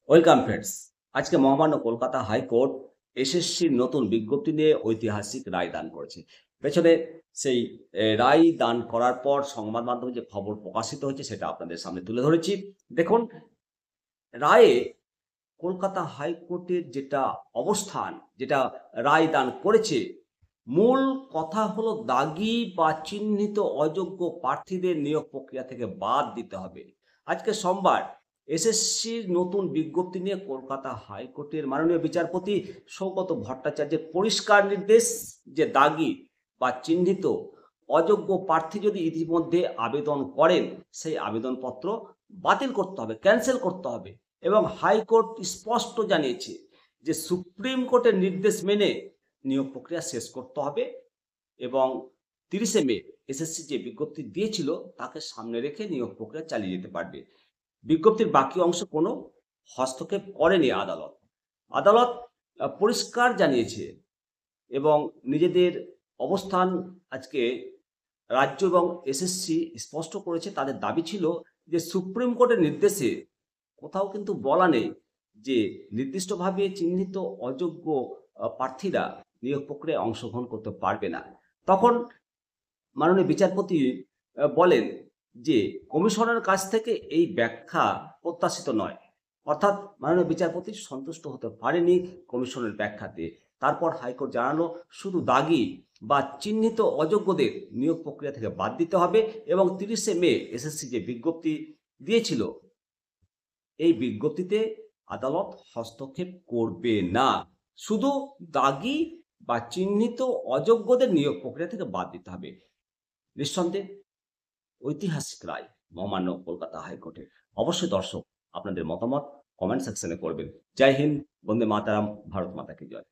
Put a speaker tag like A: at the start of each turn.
A: Welcome friends. আজকে মহামান্য Kolkata high court এসএসসির নতুন বিজ্ঞপ্তি নিয়ে ঐতিহাসিক রায় দান করেছে। পেছনে সেই রায় দান করার পর সংবাদ মাধ্যমে যে খবর প্রকাশিত হয়েছে সেটা আপনাদের সামনে তুলে ধরেছি। দেখুন, রায়ে কলকাতা হাইকোর্টের যেটা অবস্থান, যেটা রায় দান করেছে, মূল কথা হলো দাগি বা চিহ্নিত অযোগ্য প্রার্থীদের নিয়োগ প্রক্রিয়া থেকে বাদ দিতে হবে। আজকে সোমবার এসএসসির নতুন বিজ্ঞপ্তি নিয়ে কলকাতা হাইকোর্টের মাননীয় বিচারপতি সৌগত ভট্টাচার্যের পরিষ্কার নির্দেশ যে দাগি বা চিহ্নিত অযোগ্য প্রার্থী যদি ইতিমধ্যে আবেদন করেন, সেই আবেদনপত্র বাতিল করতে হবে, ক্যান্সেল করতে হবে। এবং হাইকোর্ট স্পষ্ট জানিয়েছে যে সুপ্রিম কোর্টের নির্দেশ মেনে নিয়োগ প্রক্রিয়া শেষ করতে হবে এবং 30শে মে এসএসসি যে বিজ্ঞপ্তি দিয়েছিল তাকে সামনে রেখে নিয়োগ প্রক্রিয়া চালিয়ে যেতে পারবে। বিজ্ঞপ্তির বাকি অংশ কোনো হস্তক্ষেপ করেনি আদালত। আদালত পরিষ্কার জানিয়েছে এবং নিজেদের অবস্থান আজকে রাজ্য এবং এসএসসি স্পষ্ট করেছে। তাদের দাবি ছিল যে সুপ্রিম কোর্টের নির্দেশে কোথাও কিন্তু বলা নেই যে নির্দিষ্টভাবে চিহ্নিত অযোগ্য প্রার্থীরা নিয়োগ প্রক্রিয়ায় অংশগ্রহণ করতে পারবে না। তখন মাননীয় বিচারপতি বলেন যে কমিশনের কাছ থেকে এই ব্যাখ্যা প্রত্যাশিত নয়। অর্থাৎ মাননীয় বিচারপতি সন্তুষ্ট হতে পারেনি কমিশনের ব্যাখ্যাতে। তারপর হাইকোর্ট জানালো শুধু দাগি বা চিহ্নিত অযোগ্যদের নিয়োগ প্রক্রিয়া থেকে বাদ দিতে হবে এবং 30শে মে এসএসসি যে বিজ্ঞপ্তি দিয়েছিল এই বিজ্ঞপ্তিতে আদালত হস্তক্ষেপ করবে না। শুধু দাগি বা চিহ্নিত অযোগ্যদের নিয়োগ প্রক্রিয়া থেকে বাদ দিতে হবে। নিঃসন্দেহে ঐতিহাসিক রায় মহামান্য কলকাতা হাইকোর্টের। অবশ্যই দর্শক আপনাদের মতামত কমেন্ট সেকশনে করবেন। জয় হিন্দ, বন্দে মাতারাম, ভারত মাতা কি জয়।